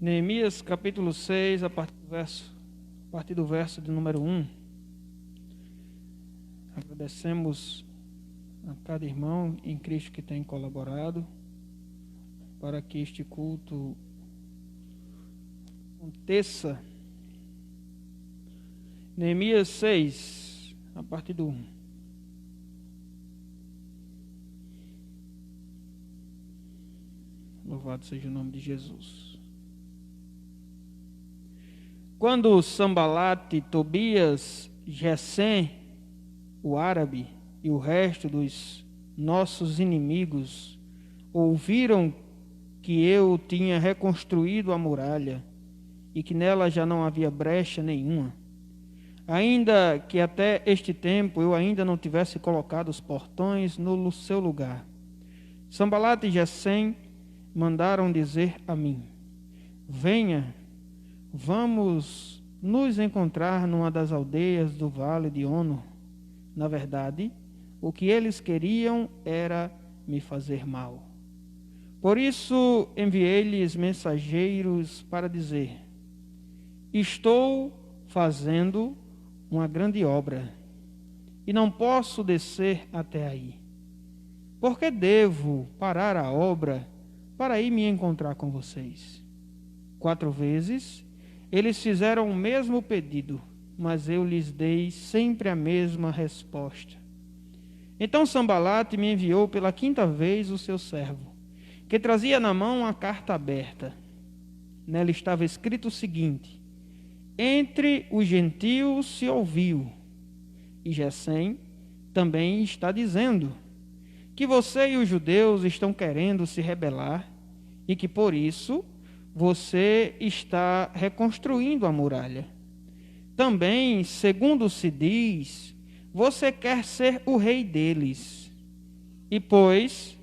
Neemias capítulo 6, a partir do verso de número 1. Agradecemos a cada irmão em Cristo que tem colaborado para que este culto aconteça. Neemias 6, a partir do 1. Louvado seja o nome de Jesus. Quando Sambalate, Tobias, Gesem, o árabe e o resto dos nossos inimigos ouviram que eu tinha reconstruído a muralha e que nela já não havia brecha nenhuma, ainda que até este tempo eu ainda não tivesse colocado os portões no seu lugar, Sambalate e Gesem mandaram dizer a mim: venha, vamos nos encontrar numa das aldeias do vale de Ono. Na verdade, o que eles queriam era me fazer mal. Por isso enviei-lhes mensageiros para dizer: estou fazendo uma grande obra e não posso descer até aí. Por que devo parar a obra para ir me encontrar com vocês? 4 vezes eles fizeram o mesmo pedido, mas eu lhes dei sempre a mesma resposta. Então Sambalate me enviou pela 5ª vez o seu servo, que trazia na mão uma carta aberta. Nela estava escrito o seguinte: entre os gentios se ouviu, e Gesem também está dizendo que você e os judeus estão querendo se rebelar e que por isso você está reconstruindo a muralha. Também, segundo se diz, você quer ser o rei deles. E pôs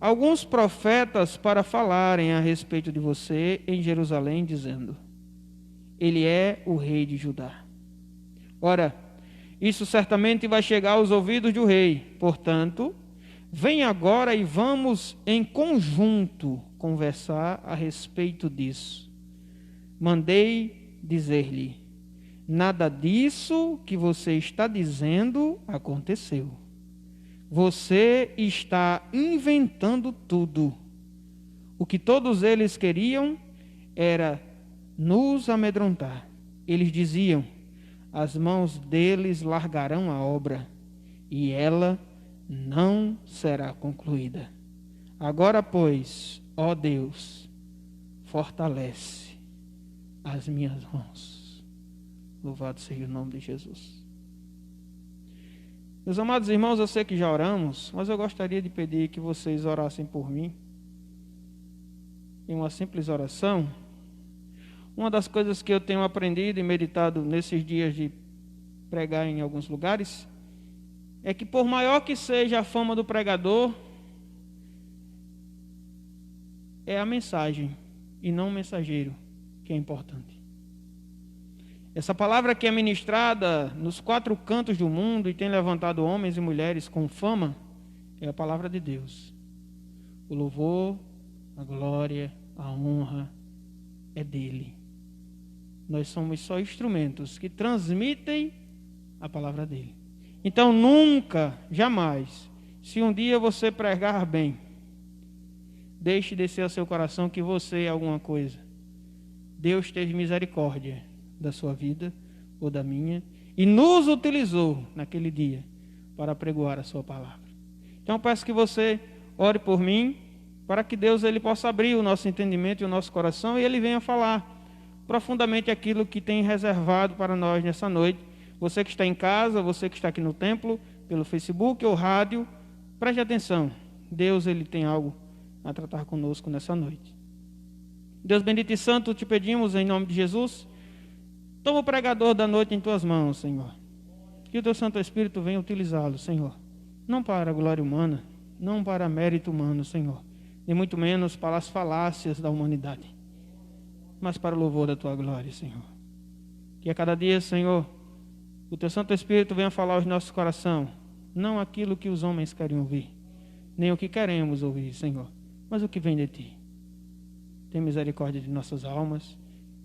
alguns profetas para falarem a respeito de você em Jerusalém, dizendo: ele é o rei de Judá. Ora, isso certamente vai chegar aos ouvidos do rei. Portanto, vem agora e vamos em conjunto conversar a respeito disso. Mandei dizer-lhe: nada disso que você está dizendo aconteceu. Você está inventando tudo. O que todos eles queriam era nos amedrontar. Eles diziam: as mãos deles largarão a obra e ela não será concluída. Agora, pois, ó Deus, fortalece as minhas mãos. Louvado seja o nome de Jesus. Meus amados irmãos, eu sei que já oramos, mas eu gostaria de pedir que vocês orassem por mim em uma simples oração. Uma das coisas que eu tenho aprendido e meditado nesses dias de pregar em alguns lugares é que, por maior que seja a fama do pregador, é a mensagem e não o mensageiro que é importante. Essa palavra que é ministrada nos 4 cantos do mundo e tem levantado homens e mulheres com fama é a palavra de Deus. O louvor, a glória, a honra é dele. Nós somos só instrumentos que transmitem a palavra dele. Então nunca, jamais, se um dia você pregar bem, deixe descer ao seu coração que você é alguma coisa. Deus teve misericórdia da sua vida ou da minha e nos utilizou naquele dia para pregoar a sua palavra. Então eu peço que você ore por mim para que Deus ele possa abrir o nosso entendimento e o nosso coração e ele venha falar profundamente aquilo que tem reservado para nós nessa noite. Você que está em casa, você que está aqui no templo, pelo Facebook ou rádio, preste atenção. Deus ele tem algo a tratar conosco nessa noite. Deus bendito e santo, te pedimos em nome de Jesus, toma o pregador da noite em tuas mãos, Senhor. Que o teu Santo Espírito venha utilizá-lo, Senhor. Não para a glória humana, não para mérito humano, Senhor. Nem muito menos para as falácias da humanidade, mas para o louvor da tua glória, Senhor. Que a cada dia, Senhor, o teu Santo Espírito venha falar aos nossos corações, não aquilo que os homens querem ouvir, nem o que queremos ouvir, Senhor, mas o que vem de ti. tem misericórdia de nossas almas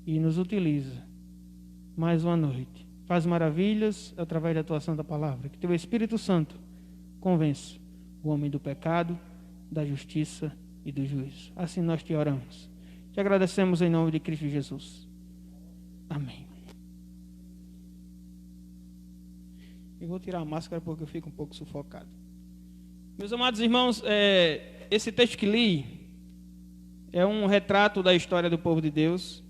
e nos utiliza mais uma noite. Faz maravilhas através da tua santa palavra. Que teu Espírito Santo convença o homem do pecado, da justiça e do juízo. Assim nós te oramos. Te agradecemos em nome de Cristo Jesus. Amém. Eu vou tirar a máscara porque eu fico um pouco sufocado. Meus amados irmãos, esse texto que li é um retrato da história do povo de Deus.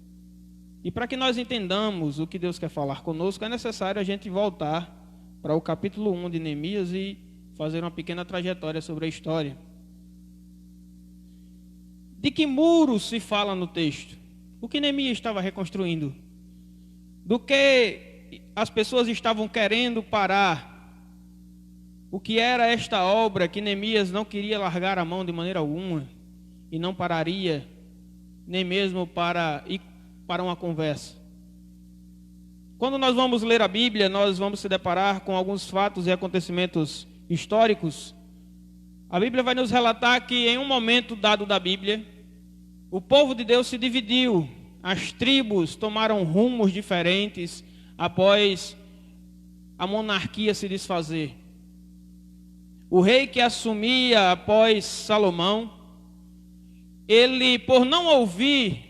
E para que nós entendamos o que Deus quer falar conosco, é necessário a gente voltar para o capítulo 1 de Neemias e fazer uma pequena trajetória sobre a história. De que muros se fala no texto? O que Neemias estava reconstruindo? Do que as pessoas estavam querendo parar? O que era esta obra que Neemias não queria largar a mão de maneira alguma e não pararia nem mesmo para ir para uma conversa? Quando nós vamos ler a Bíblia, nós vamos se deparar com alguns fatos e acontecimentos históricos. A Bíblia vai nos relatar que em um momento dado da Bíblia, o povo de Deus se dividiu, as tribos tomaram rumos diferentes após a monarquia se desfazer. O rei que assumia após Salomão, ele, por não ouvir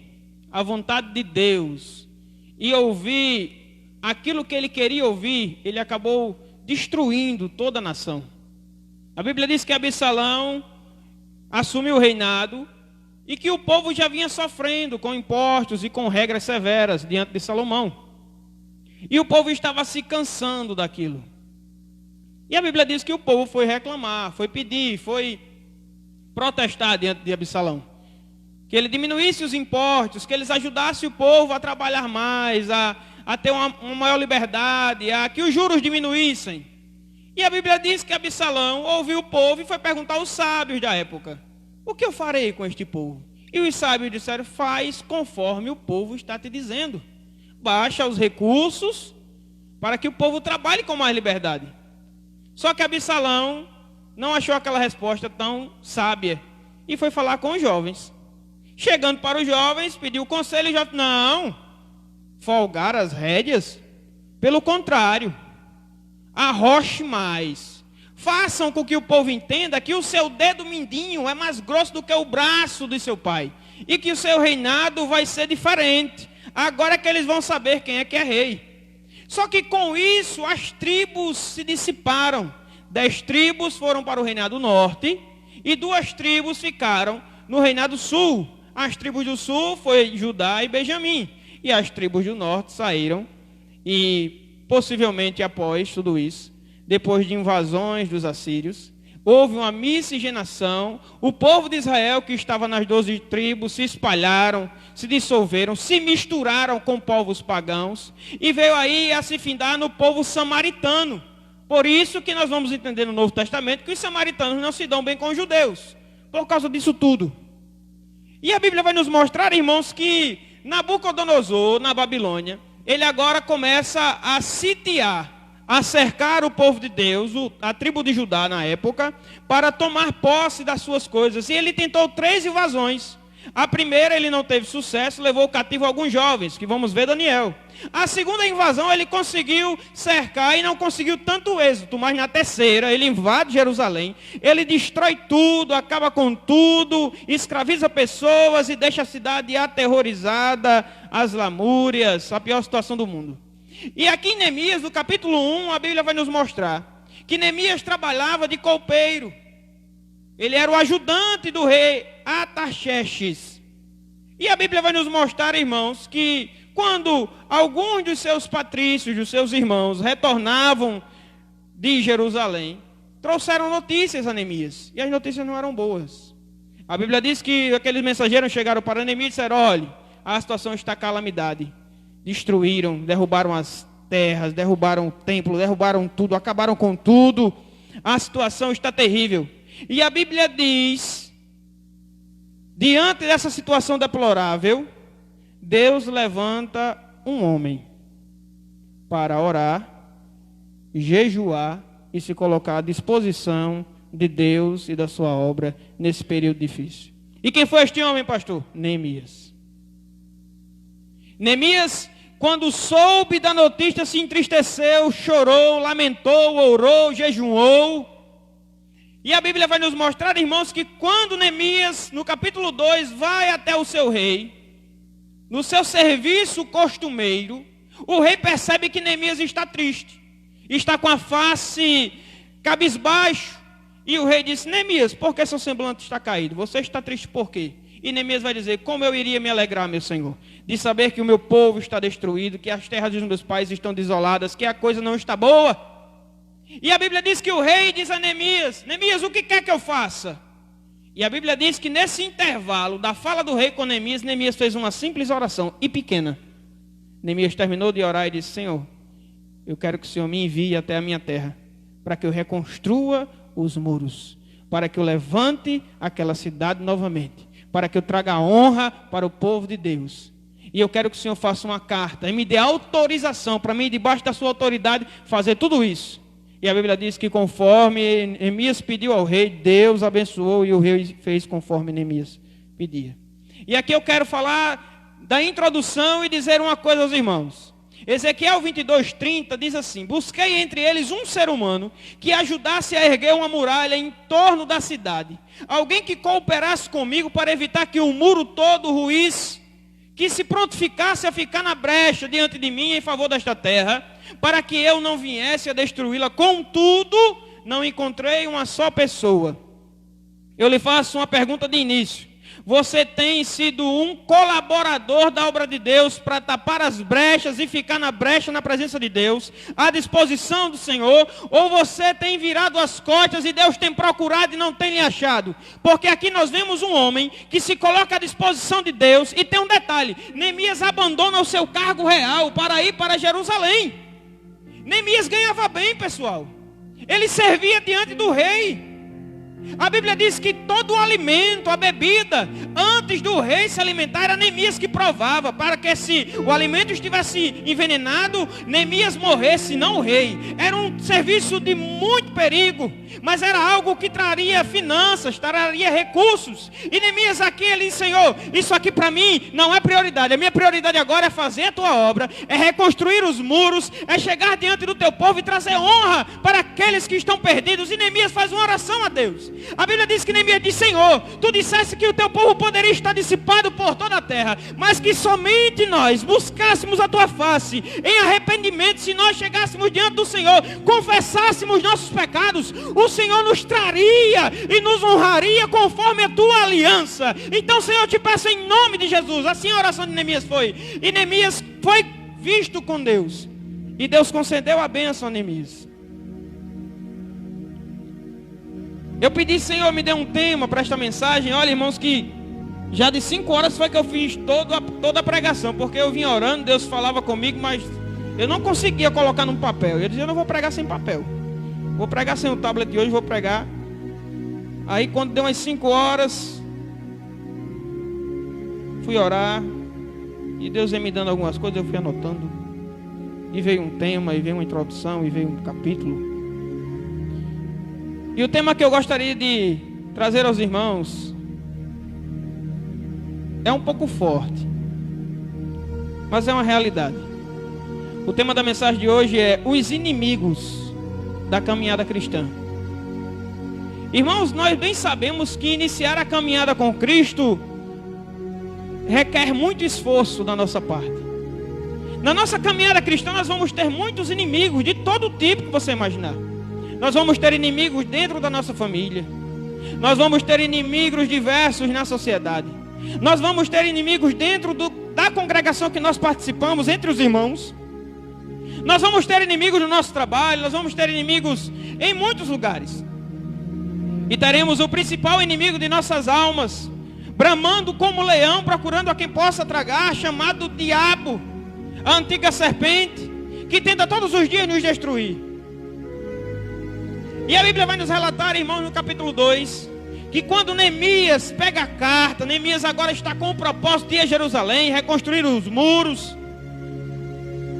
a vontade de Deus e ouvir aquilo que ele queria ouvir, ele acabou destruindo toda a nação. A Bíblia diz que Absalão assumiu o reinado e que o povo já vinha sofrendo com impostos e com regras severas diante de Salomão. E o povo estava se cansando daquilo. E a Bíblia diz que o povo foi reclamar, foi pedir, foi protestar diante de Absalão. Que ele diminuísse os impostos, que eles ajudassem o povo a trabalhar mais, a ter uma maior liberdade, a que os juros diminuíssem. E a Bíblia diz que Absalão ouviu o povo e foi perguntar aos sábios da época: o que eu farei com este povo? E os sábios disseram: faz conforme o povo está te dizendo. Baixa os recursos para que o povo trabalhe com mais liberdade. Só que Absalão não achou aquela resposta tão sábia e foi falar com os jovens. Chegando para os jovens, pediu conselho e já não folgar as rédeas. Pelo contrário, arroche mais. Façam com que o povo entenda que o seu dedo mindinho é mais grosso do que o braço de seu pai. E que o seu reinado vai ser diferente. Agora é que eles vão saber quem é que é rei. Só que com isso as tribos se dissiparam. 10 tribos foram para o reinado norte e 2 tribos ficaram no reinado sul. As tribos do sul foi Judá e Benjamim. E as tribos do norte saíram e possivelmente após tudo isso, depois de invasões dos assírios, houve uma miscigenação. O povo de Israel que estava nas 12 tribos se espalharam, se dissolveram, se misturaram com povos pagãos e veio aí a se findar no povo samaritano. Por isso que nós vamos entender no Novo Testamento que os samaritanos não se dão bem com os judeus, por causa disso tudo. E a Bíblia vai nos mostrar, irmãos, que Nabucodonosor, na Babilônia, ele agora começa a sitiar, a cercar o povo de Deus, a tribo de Judá na época, para tomar posse das suas coisas. E ele tentou 3 invasões. A primeira ele não teve sucesso, levou cativo alguns jovens, que vamos ver Daniel. A segunda invasão ele conseguiu cercar e não conseguiu tanto êxito, mas na terceira ele invade Jerusalém, ele destrói tudo, acaba com tudo, escraviza pessoas e deixa a cidade aterrorizada, as lamúrias, a pior situação do mundo. E aqui em Neemias, no capítulo 1, a Bíblia vai nos mostrar que Neemias trabalhava de copeiro. Ele era o ajudante do rei Artaxerxes. E a Bíblia vai nos mostrar, irmãos, que quando alguns dos seus patrícios, dos seus irmãos, retornavam de Jerusalém, trouxeram notícias a Neemias. E as notícias não eram boas. A Bíblia diz que aqueles mensageiros chegaram para Neemias e disseram: olha, a situação está calamidade. Destruíram, derrubaram as terras, derrubaram o templo, derrubaram tudo, acabaram com tudo. A situação está terrível. E a Bíblia diz, diante dessa situação deplorável, Deus levanta um homem para orar, jejuar e se colocar à disposição de Deus e da sua obra nesse período difícil. E quem foi este homem, pastor? Neemias. Neemias, quando soube da notícia, se entristeceu, chorou, lamentou, orou, jejuou. E a Bíblia vai nos mostrar, irmãos, que quando Neemias, no capítulo 2, vai até o seu rei, no seu serviço costumeiro, o rei percebe que Neemias está triste, está com a face cabisbaixo. E o rei disse: Neemias, por que seu semblante está caído? Você está triste por quê? E Neemias vai dizer: como eu iria me alegrar, meu Senhor, de saber que o meu povo está destruído, que as terras dos meus pais estão desoladas, que a coisa não está boa. E a Bíblia diz que o rei diz a Neemias: Neemias, o que quer que eu faça? E a Bíblia diz que nesse intervalo da fala do rei com Neemias, Neemias fez uma simples oração, e pequena. Neemias terminou de orar e disse: Senhor, eu quero que o Senhor me envie até a minha terra, para que eu reconstrua os muros, para que eu levante aquela cidade novamente, para que eu traga honra para o povo de Deus. E eu quero que o Senhor faça uma carta e me dê autorização para mim, debaixo da sua autoridade, fazer tudo isso. E a Bíblia diz que conforme Neemias pediu ao rei, Deus abençoou e o rei fez conforme Neemias pedia. E aqui eu quero falar da introdução e dizer uma coisa aos irmãos. Ezequiel 22:30 diz assim: busquei entre eles um ser humano que ajudasse a erguer uma muralha em torno da cidade. Alguém que cooperasse comigo para evitar que o muro todo ruísse, que se prontificasse a ficar na brecha diante de mim em favor desta terra, para que eu não viesse a destruí-la. Contudo, não encontrei uma só pessoa. Eu lhe faço uma pergunta de início. Você tem sido um colaborador da obra de Deus para tapar as brechas e ficar na brecha na presença de Deus, à disposição do Senhor? Ou você tem virado as costas e Deus tem procurado e não tem lhe achado? Porque aqui nós vemos um homem que se coloca à disposição de Deus. E tem um detalhe: Neemias abandona o seu cargo real para ir para Jerusalém. Neemias ganhava bem, pessoal. Ele servia diante do rei. A Bíblia diz que todo o alimento, a bebida, antes do rei se alimentar, era Neemias que provava, para que se o alimento estivesse envenenado, Neemias morresse, não o rei. Era um serviço de muito perigo, mas era algo que traria finanças, traria recursos. E Neemias aqui, ele disse: Senhor, isso aqui para mim não é prioridade. A minha prioridade agora é fazer a tua obra, é reconstruir os muros, é chegar diante do teu povo e trazer honra para aqueles que estão perdidos. E Neemias faz uma oração a Deus. A Bíblia diz que Neemias diz: Senhor, tu disseste que o teu povo poderia estar dissipado por toda a terra, mas que somente nós buscássemos a tua face em arrependimento. Se nós chegássemos diante do Senhor, confessássemos nossos pecados, o Senhor nos traria e nos honraria conforme a tua aliança. Então, Senhor, eu te peço em nome de Jesus. Assim a oração de Neemias foi. E Neemias foi visto com Deus, e Deus concedeu a bênção a Neemias. Eu pedi: Senhor, me dê um tema para esta mensagem. Olha, irmãos, que já de 5 horas foi que eu fiz toda a pregação, porque eu vinha orando, Deus falava comigo, mas eu não conseguia colocar num papel. Eu dizia: eu não vou pregar sem papel, vou pregar sem o tablet de hoje, vou pregar. Aí quando deu umas 5 horas, fui orar, e Deus ia me dando algumas coisas, eu fui anotando, e veio um tema, e veio uma introdução, e veio um capítulo. E o tema que eu gostaria de trazer aos irmãos é um pouco forte, mas é uma realidade. O tema da mensagem de hoje é os inimigos da caminhada cristã. Irmãos, nós bem sabemos que iniciar a caminhada com Cristo requer muito esforço da nossa parte. Na nossa caminhada cristã nós vamos ter muitos inimigos de todo tipo que você imaginar. Nós vamos ter inimigos dentro da nossa família. Nós vamos ter inimigos diversos na sociedade. Nós vamos ter inimigos dentro da congregação que nós participamos, entre os irmãos. Nós vamos ter inimigos no nosso trabalho. Nós vamos ter inimigos em muitos lugares. E teremos o principal inimigo de nossas almas, bramando como leão, procurando a quem possa tragar, chamado diabo, a antiga serpente, que tenta todos os dias nos destruir. E a Bíblia vai nos relatar, irmãos, no capítulo 2, que quando Neemias pega a carta, Neemias agora está com o propósito de ir a Jerusalém, reconstruir os muros,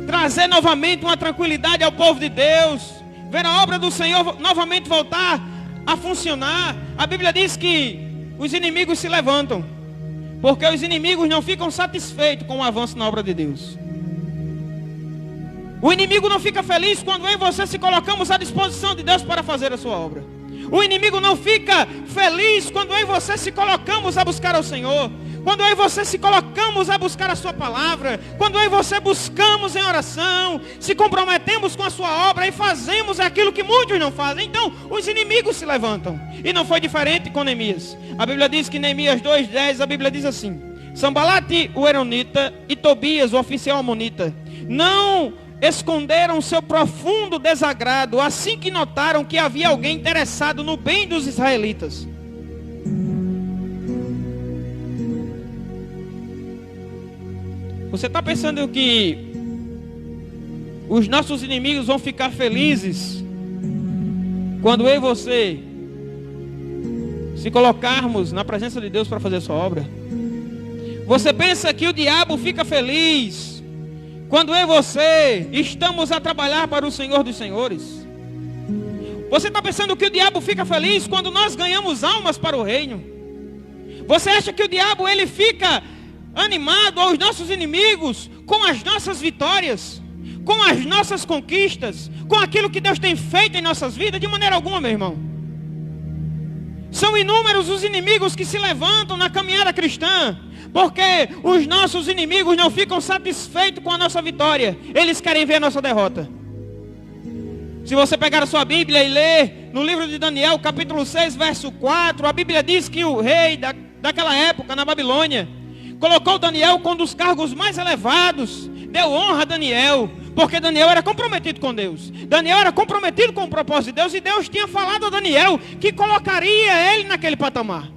trazer novamente uma tranquilidade ao povo de Deus, ver a obra do Senhor novamente voltar a funcionar. A Bíblia diz que os inimigos se levantam. Porque os inimigos não ficam satisfeitos com o avanço na obra de Deus. O inimigo não fica feliz quando eu e você se colocamos à disposição de Deus para fazer a sua obra. O inimigo não fica feliz quando eu e você se colocamos a buscar ao Senhor. Quando eu e você se colocamos a buscar a sua palavra. Quando eu e você buscamos em oração. Se comprometemos com a sua obra e fazemos aquilo que muitos não fazem. Então os inimigos se levantam. E não foi diferente com Neemias. A Bíblia diz que em Neemias 2:10, a Bíblia diz assim: Sambalate o Eronita e Tobias o oficial amonita não esconderam seu profundo desagrado assim que notaram que havia alguém interessado no bem dos israelitas. Você está pensando que os nossos inimigos vão ficar felizes quando eu e você se colocarmos na presença de Deus para fazer a sua obra? Você pensa que o diabo fica feliz quando eu e você estamos a trabalhar para o Senhor dos Senhores? Você está pensando que o diabo fica feliz quando nós ganhamos almas para o reino? Você acha que o diabo ele fica animado aos nossos inimigos com as nossas vitórias, com as nossas conquistas, com aquilo que Deus tem feito em nossas vidas? De maneira alguma, meu irmão. São inúmeros os inimigos que se levantam na caminhada cristã, porque os nossos inimigos não ficam satisfeitos com a nossa vitória, eles querem ver a nossa derrota. Se você pegar a sua Bíblia e ler no livro de Daniel, capítulo 6, verso 4, a Bíblia diz que o rei daquela época, na Babilônia, colocou Daniel com um dos cargos mais elevados, deu honra a Daniel, porque Daniel era comprometido com Deus. Daniel era comprometido com o propósito de Deus, e Deus tinha falado a Daniel que colocaria ele naquele patamar.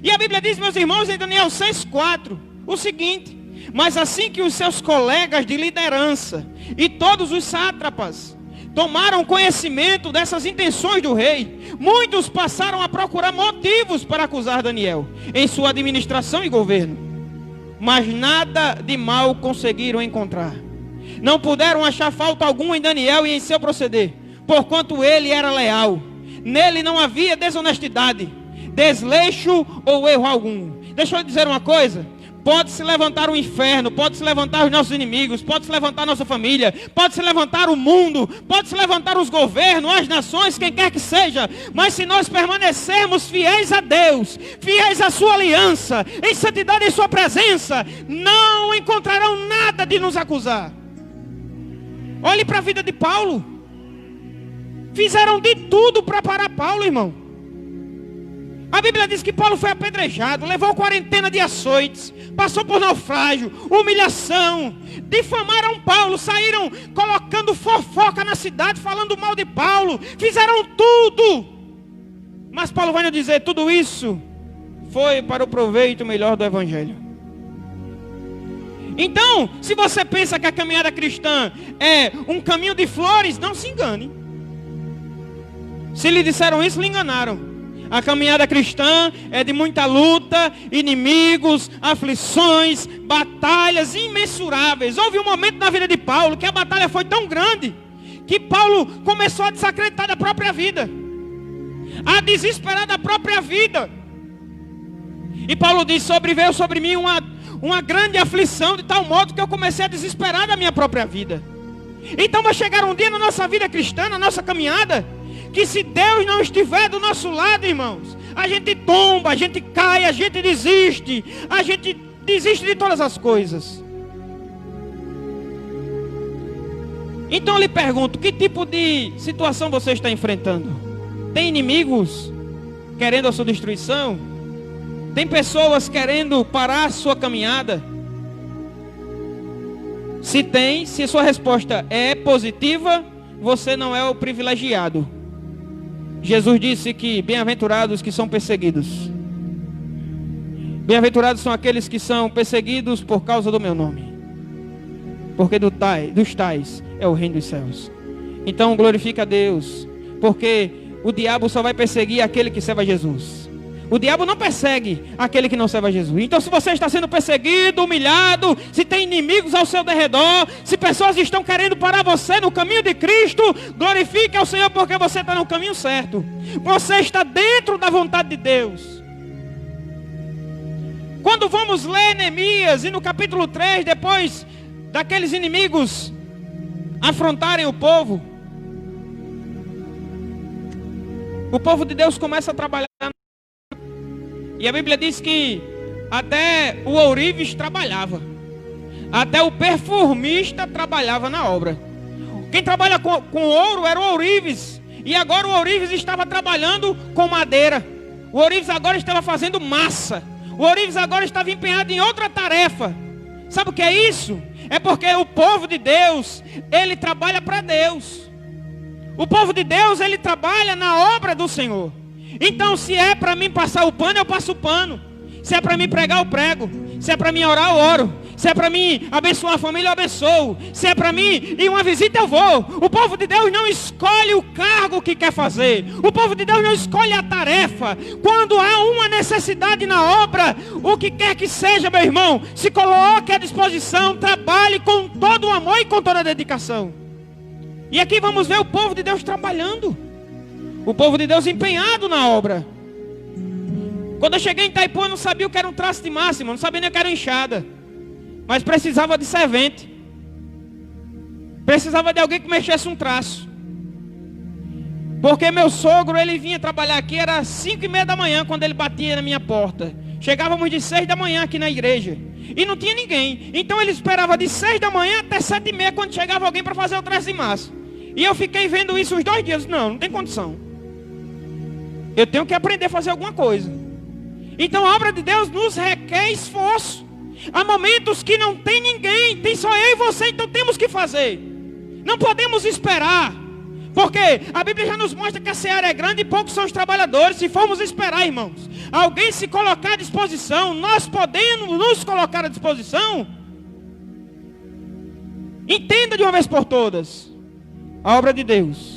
E a Bíblia diz, meus irmãos, em Daniel 6,4, o seguinte: mas assim que os seus colegas de liderança e todos os sátrapas tomaram conhecimento dessas intenções do rei, muitos passaram a procurar motivos para acusar Daniel em sua administração e governo. Mas nada de mal conseguiram encontrar. Não puderam achar falta alguma em Daniel e em seu proceder, porquanto ele era leal. Nele não havia desonestidade, desleixo ou erro algum. Deixa eu dizer uma coisa: pode se levantar o inferno, pode se levantar os nossos inimigos, pode se levantar a nossa família, pode se levantar o mundo, pode se levantar os governos, as nações, quem quer que seja, mas se nós permanecermos fiéis a Deus, fiéis à sua aliança, em santidade em sua presença, não encontrarão nada de nos acusar. Olhe para a vida de Paulo. Fizeram de tudo para parar Paulo, irmão. A Bíblia diz que Paulo foi apedrejado, levou quarentena de açoites, passou por naufrágio, humilhação, difamaram Paulo, saíram colocando fofoca na cidade, falando mal de Paulo, fizeram tudo. Mas Paulo vai nos dizer, tudo isso foi para o proveito melhor do Evangelho. Então, se você pensa que a caminhada cristã é um caminho de flores, não se engane. Se lhe disseram isso, lhe enganaram. A caminhada cristã é de muita luta, inimigos, aflições, batalhas imensuráveis. Houve um momento na vida de Paulo que a batalha foi tão grande que Paulo começou a desacreditar da própria vida, a desesperar da própria vida. E Paulo diz, sobreveio sobre mim uma grande aflição, de tal modo que eu comecei a desesperar da minha própria vida. Então vai chegar um dia na nossa vida cristã, na nossa caminhada, que se Deus não estiver do nosso lado, irmãos, a gente tomba, a gente cai, a gente desiste de todas as coisas. Então eu lhe pergunto, que tipo de situação você está enfrentando? Tem inimigos querendo a sua destruição? Tem pessoas querendo parar a sua caminhada? Se tem, se a sua resposta é positiva, você não é o privilegiado. Jesus disse que bem-aventurados que são perseguidos. Bem-aventurados são aqueles que são perseguidos por causa do meu nome, porque dos tais é o reino dos céus. Então glorifica a Deus, porque o diabo só vai perseguir aquele que serve a Jesus. O diabo não persegue aquele que não serve a Jesus. Então se você está sendo perseguido, humilhado, se tem inimigos ao seu derredor, se pessoas estão querendo parar você no caminho de Cristo, glorifique ao Senhor, porque você está no caminho certo. Você está dentro da vontade de Deus. Quando vamos ler Neemias, e no capítulo 3, depois daqueles inimigos afrontarem o povo de Deus começa a trabalhar. E a Bíblia diz que até o ourives trabalhava, até o perfumista trabalhava na obra. Quem trabalha com ouro era o ourives, e agora o ourives estava trabalhando com madeira. O ourives agora estava fazendo massa. O ourives agora estava empenhado em outra tarefa. Sabe o que é isso? É porque o povo de Deus, ele trabalha para Deus. O povo de Deus, ele trabalha na obra do Senhor. Então, se é para mim passar o pano, eu passo o pano. Se é para mim pregar, eu prego. Se é para mim orar, eu oro. Se é para mim abençoar a família, eu abençoo. Se é para mim ir uma visita, eu vou. O povo de Deus não escolhe o cargo que quer fazer. O povo de Deus não escolhe a tarefa. Quando há uma necessidade na obra, o que quer que seja, meu irmão, se coloque à disposição, trabalhe com todo o amor e com toda a dedicação. E aqui vamos ver o povo de Deus trabalhando. O povo de Deus empenhado na obra. Quando eu cheguei em Itaipu, eu não sabia o que era um traço de máximo, não sabia nem o que era enxada. Mas precisava de servente. Precisava de alguém que mexesse um traço. Porque meu sogro, ele vinha trabalhar aqui, era 5:30 da manhã quando ele batia na minha porta. Chegávamos de 6 da manhã aqui na igreja. E não tinha ninguém. Então ele esperava de 6 da manhã até 7:30 quando chegava alguém para fazer o traço de massa. E eu fiquei vendo isso os 2 dias. Não tem condição. Eu tenho que aprender a fazer alguma coisa. Então a obra de Deus nos requer esforço. Há momentos que não tem ninguém, tem só eu e você, então temos que fazer. Não podemos esperar. Porque a Bíblia já nos mostra que a seara é grande e poucos são os trabalhadores. Se formos esperar, irmãos, alguém se colocar à disposição, nós podemos nos colocar à disposição. Entenda de uma vez por todas a obra de Deus.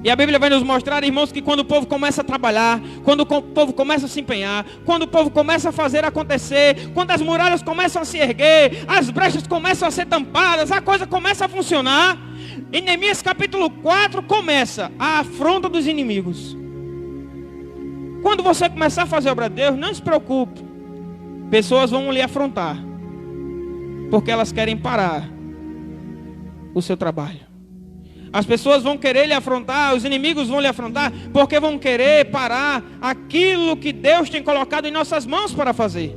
E a Bíblia vai nos mostrar, irmãos, que quando o povo começa a trabalhar, quando o povo começa a se empenhar, quando o povo começa a fazer acontecer, quando as muralhas começam a se erguer, as brechas começam a ser tampadas, a coisa começa a funcionar. Em Neemias capítulo 4 começa a afronta dos inimigos. Quando você começar a fazer a obra de Deus, não se preocupe. Pessoas vão lhe afrontar, porque elas querem parar o seu trabalho. As pessoas vão querer lhe afrontar, os inimigos vão lhe afrontar, porque vão querer parar aquilo que Deus tem colocado em nossas mãos para fazer.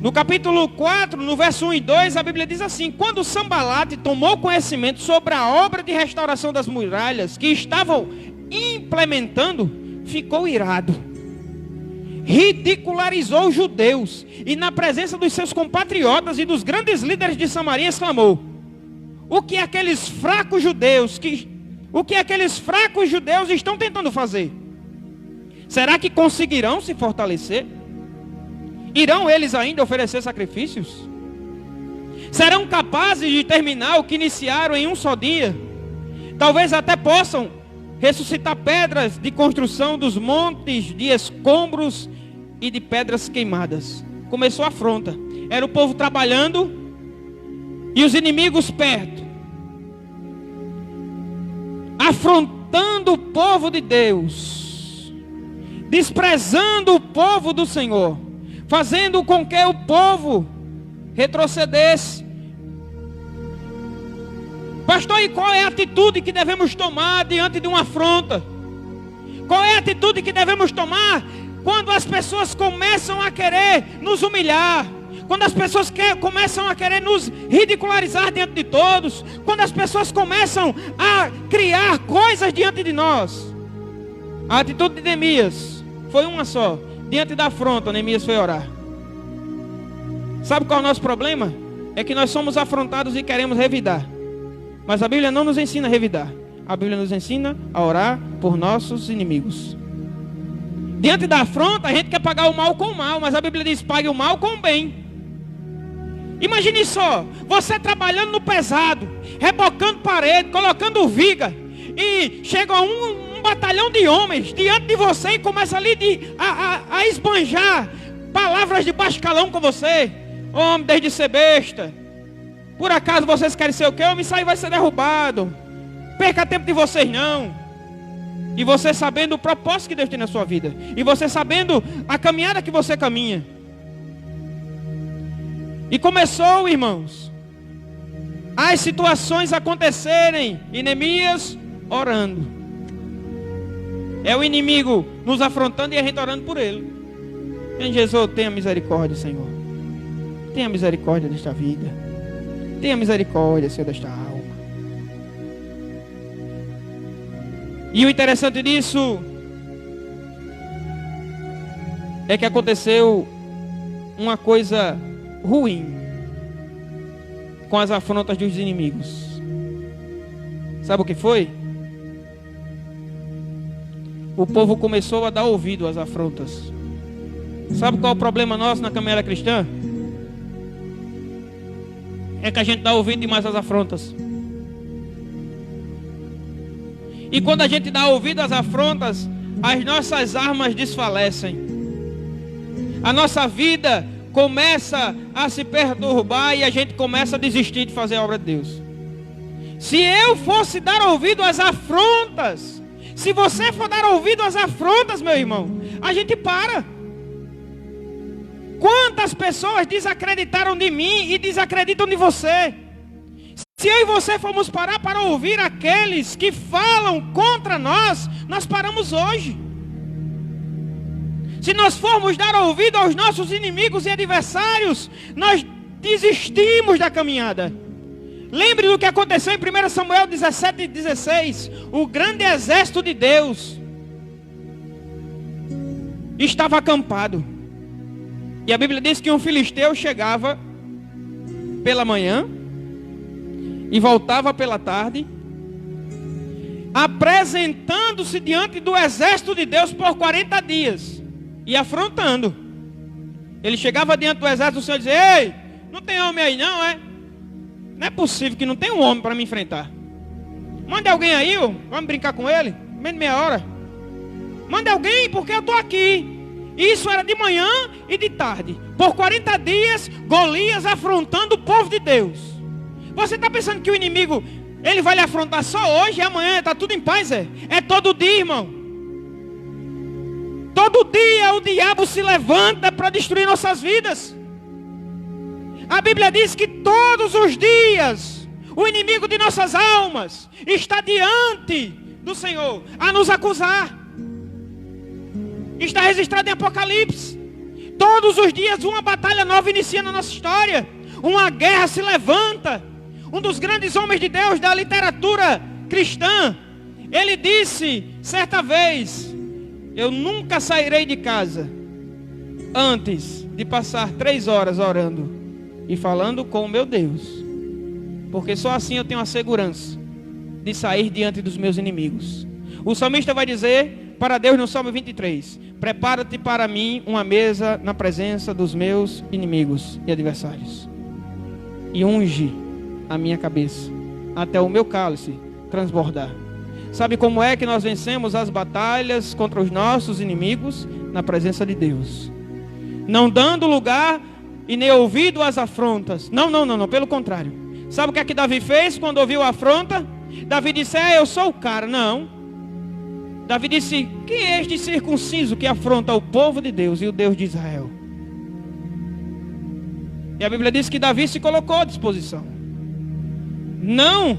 No capítulo 4, no verso 1 e 2, a Bíblia diz assim: quando Sambalate tomou conhecimento sobre a obra de restauração das muralhas que estavam implementando, ficou irado. Ridicularizou os judeus e na presença dos seus compatriotas e dos grandes líderes de Samaria exclamou: O que aqueles fracos judeus estão tentando fazer? Será que conseguirão se fortalecer? Irão eles ainda oferecer sacrifícios? Serão capazes de terminar o que iniciaram em um só dia? Talvez até possam ressuscitar pedras de construção dos montes de escombros e de pedras queimadas. Começou a afronta. Era o povo trabalhando e os inimigos perto, afrontando o povo de Deus, desprezando o povo do Senhor, fazendo com que o povo retrocedesse. Pastor, e qual é a atitude que devemos tomar diante de uma afronta? Qual é a atitude que devemos tomar quando as pessoas começam a querer nos humilhar? Quando as pessoas começam a querer nos ridicularizar diante de todos, quando as pessoas começam a criar coisas diante de nós. A atitude de Neemias foi uma só. Diante da afronta, Neemias foi orar. Sabe qual é o nosso problema? É que nós somos afrontados e queremos revidar. Mas a Bíblia não nos ensina a revidar. A Bíblia nos ensina a orar por nossos inimigos. Diante da afronta, a gente quer pagar o mal com o mal, mas a Bíblia diz: pague o mal com o bem. Imagine só, você trabalhando no pesado, rebocando parede, colocando viga, e chega um batalhão de homens diante de você e começa ali a esbanjar palavras de baixo calão com você. Homem, desde de ser besta. Por acaso vocês querem ser o quê? Homem, isso aí vai ser derrubado. Perca tempo de vocês não. E você sabendo o propósito que Deus tem na sua vida. E você sabendo a caminhada que você caminha. E começou, irmãos, as situações acontecerem. E Neemias orando. É o inimigo nos afrontando e a gente orando por ele. Em Jesus, tenha misericórdia, Senhor. Tenha misericórdia desta vida. Tenha misericórdia, Senhor, desta alma. E o interessante disso é que aconteceu uma coisa ruim com as afrontas dos inimigos. Sabe o que foi? O povo começou a dar ouvido às afrontas. Sabe qual é o problema nosso na caminhada cristã? É que a gente dá ouvido demais às afrontas. E quando a gente dá ouvido às afrontas, as nossas armas desfalecem. A nossa vida começa a se perturbar e a gente começa a desistir de fazer a obra de Deus. Se eu fosse dar ouvido às afrontas, se você for dar ouvido às afrontas, meu irmão, a gente para. Quantas pessoas desacreditaram de mim e desacreditam de você? Se eu e você formos parar para ouvir aqueles que falam contra nós, nós paramos hoje. Se nós formos dar ouvido aos nossos inimigos e adversários, nós desistimos da caminhada. Lembre do que aconteceu em 1 Samuel 17:16. O grande exército de Deus estava acampado. E a Bíblia diz que um filisteu chegava pela manhã e voltava pela tarde, apresentando-se diante do exército de Deus por 40 dias e afrontando. Ele chegava diante do exército do Senhor e dizia: ei, não tem homem aí não, é? Não é possível que não tenha um homem para me enfrentar. Mande alguém aí, vamos brincar com ele, menos meia hora. Mande alguém, porque eu estou aqui. Isso era de manhã e de tarde. Por 40 dias, Golias afrontando o povo de Deus. Você está pensando que o inimigo, ele vai lhe afrontar só hoje e amanhã está tudo em paz? É todo dia, irmão. Todo dia o diabo se levanta para destruir nossas vidas. A Bíblia diz que todos os dias o inimigo de nossas almas está diante do Senhor a nos acusar. Está registrado em Apocalipse. Todos os dias uma batalha nova inicia na nossa história. Uma guerra se levanta. Um dos grandes homens de Deus da literatura cristã, ele disse certa vez: eu nunca sairei de casa antes de passar 3 horas orando e falando com o meu Deus, porque só assim eu tenho a segurança de sair diante dos meus inimigos. O salmista vai dizer para Deus no Salmo 23: prepara-te para mim uma mesa na presença dos meus inimigos e adversários, e unge a minha cabeça até o meu cálice transbordar. Sabe como é que nós vencemos as batalhas contra os nossos inimigos? Na presença de Deus, não dando lugar e nem ouvido às afrontas. Não, pelo contrário. Sabe o que é que Davi fez quando ouviu a afronta? Davi disse: eu sou o cara. Não. Davi disse: quem é este circunciso que afronta o povo de Deus e o Deus de Israel? E a Bíblia diz que Davi se colocou à disposição, não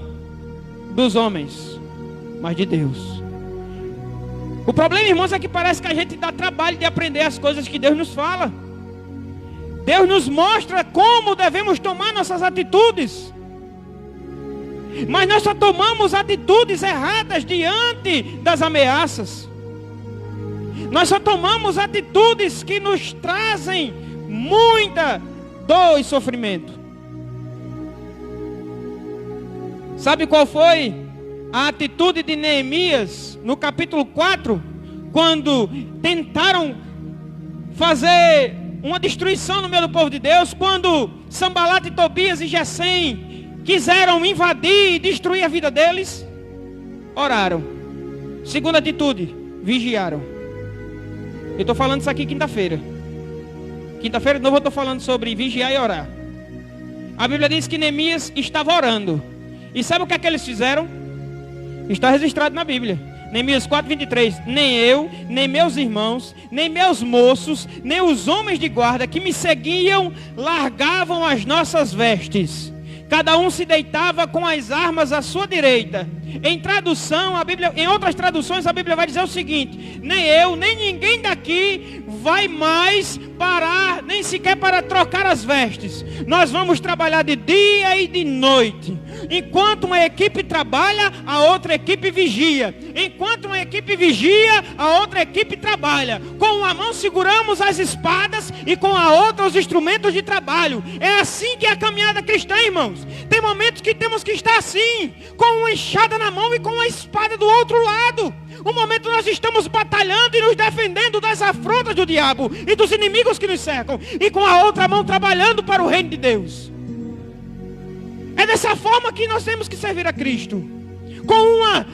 dos homens, mas de Deus. O problema, irmãos, é que parece que a gente dá trabalho de aprender as coisas que Deus nos fala. Deus nos mostra como devemos tomar nossas atitudes, mas nós só tomamos atitudes erradas diante das ameaças. Nós só tomamos atitudes que nos trazem muita dor e sofrimento. Sabe qual foi a atitude de Neemias no capítulo 4? Quando tentaram fazer uma destruição no meio do povo de Deus, quando Sambalat, Tobias e Gesem quiseram invadir e destruir a vida deles, oraram. Segunda atitude, vigiaram. Eu estou falando isso aqui quinta-feira. Quinta-feira de novo eu estou falando sobre vigiar e orar. A Bíblia diz que Neemias estava orando. E sabe o que é que eles fizeram? Está registrado na Bíblia. Neemias 4:23. Nem eu, nem meus irmãos, nem meus moços, nem os homens de guarda que me seguiam largavam as nossas vestes. Cada um se deitava com as armas à sua direita. Em tradução, a Bíblia, em outras traduções, a Bíblia vai dizer o seguinte: nem eu, nem ninguém daqui vai mais parar, nem sequer para trocar as vestes. Nós vamos trabalhar de dia e de noite. Enquanto uma equipe trabalha, a outra equipe vigia. Enquanto uma equipe vigia, a outra equipe trabalha. Com uma mão seguramos as espadas e com a outra os instrumentos de trabalho. É assim que é a caminhada cristã, irmãos. Tem momentos que temos que estar assim, com uma enxada na mão e com uma espada do outro lado. Um momento nós estamos batalhando e nos defendendo das afrontas do diabo e dos inimigos que nos cercam, e com a outra mão trabalhando para o reino de Deus. É dessa forma que nós temos que servir a Cristo. Com uma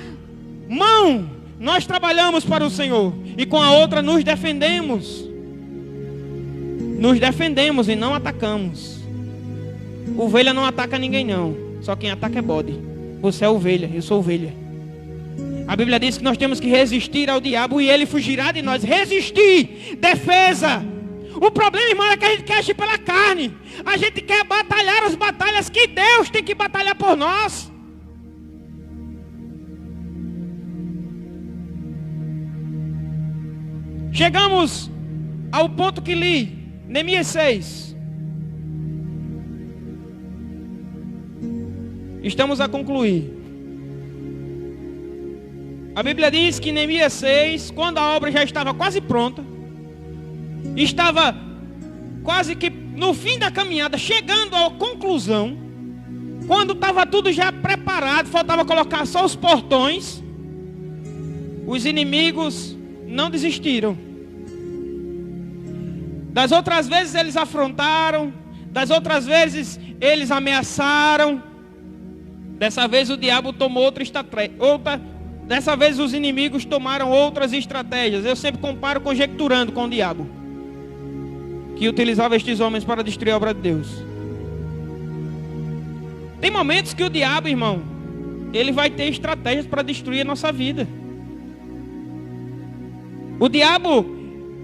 mão nós trabalhamos para o Senhor, e com a outra nos defendemos. Nos defendemos e não atacamos. Ovelha não ataca ninguém não. Só quem ataca é bode. Você é ovelha, eu sou ovelha. A Bíblia diz que nós temos que resistir ao diabo e ele fugirá de nós. Resistir, defesa. O problema, irmão, é que a gente quer agir pela carne. A gente quer batalhar as batalhas que Deus tem que batalhar por nós. Chegamos ao ponto que li, Neemias 6. Estamos a concluir. A Bíblia diz que em Neemias 6, quando a obra já estava quase pronta, estava quase que no fim da caminhada, chegando à conclusão, quando estava tudo já preparado, faltava colocar só os portões, os inimigos não desistiram. Das outras vezes eles afrontaram, das outras vezes eles ameaçaram. Dessa vez o diabo tomou outra estratégia. Dessa vez os inimigos tomaram outras estratégias. Eu sempre comparo conjecturando com o diabo, que utilizava estes homens para destruir a obra de Deus. Tem momentos que o diabo, irmão, ele vai ter estratégias para destruir a nossa vida. O diabo,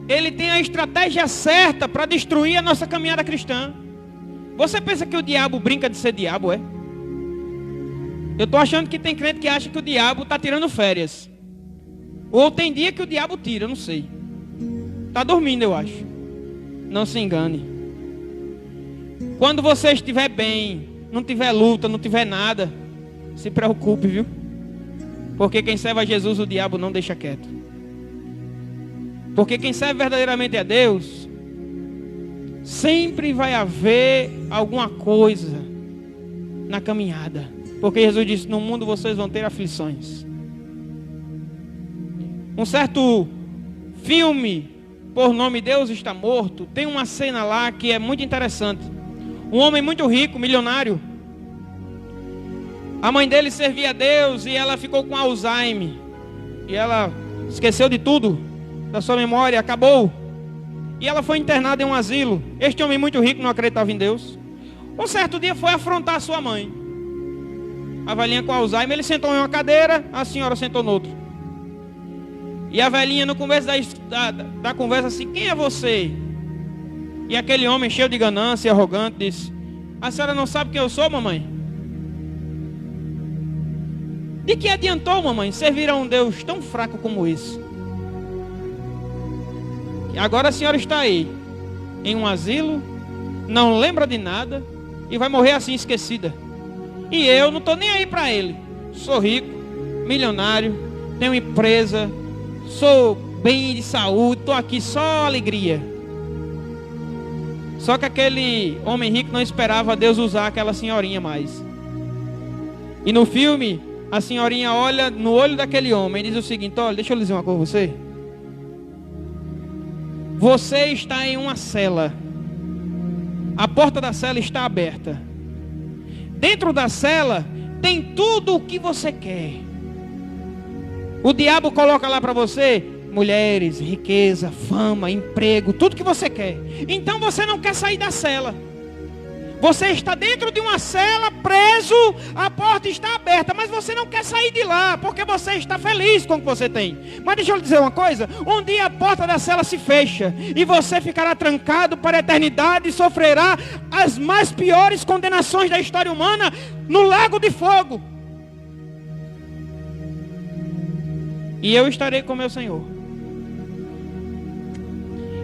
ele tem a estratégia certa para destruir a nossa caminhada cristã. Você pensa que o diabo brinca de ser diabo, é? Eu estou achando que tem crente que acha que o diabo está tirando férias. Ou tem dia que o diabo tira, eu não sei. Está dormindo, eu acho. Não se engane. Quando você estiver bem, não tiver luta, não tiver nada, se preocupe, viu? Porque quem serve a Jesus, o diabo não deixa quieto. Porque quem serve verdadeiramente a Deus, sempre vai haver alguma coisa na caminhada. Porque Jesus disse: no mundo vocês vão ter aflições. Um certo filme, por nome Deus Está Morto, tem uma cena lá que é muito interessante. Um homem muito rico, milionário. A mãe dele servia a Deus e ela ficou com Alzheimer. E ela esqueceu de tudo, da sua memória, acabou. E ela foi internada em um asilo. Este homem muito rico não acreditava em Deus. Um certo dia foi afrontar sua mãe. A velhinha com Alzheimer, ele sentou em uma cadeira, a senhora sentou no outro. E a velhinha no começo da conversa assim: quem é você? E aquele homem cheio de ganância e arrogante disse: a senhora não sabe quem eu sou, mamãe? De que adiantou, mamãe, servir a um Deus tão fraco como esse? Agora a senhora está aí, em um asilo, não lembra de nada e vai morrer assim esquecida. E eu não estou nem aí para ele. Sou rico, milionário, tenho empresa, sou bem de saúde, estou aqui só alegria. Só que aquele homem rico não esperava Deus usar aquela senhorinha mais. E no filme, a senhorinha olha no olho daquele homem e diz o seguinte: olha, deixa eu lhe dizer uma coisa a você. Você está em uma cela. A porta da cela está aberta. Dentro da cela tem tudo o que você quer. O diabo coloca lá para você mulheres, riqueza, fama, emprego, tudo que você quer. Então você não quer sair da cela. Você está dentro de uma cela, preso, a porta está aberta, mas você não quer sair de lá, porque você está feliz com o que você tem. Mas deixa eu lhe dizer uma coisa, um dia a porta da cela se fecha, e você ficará trancado para a eternidade, e sofrerá as mais piores condenações da história humana, no lago de fogo. E eu estarei com meu Senhor.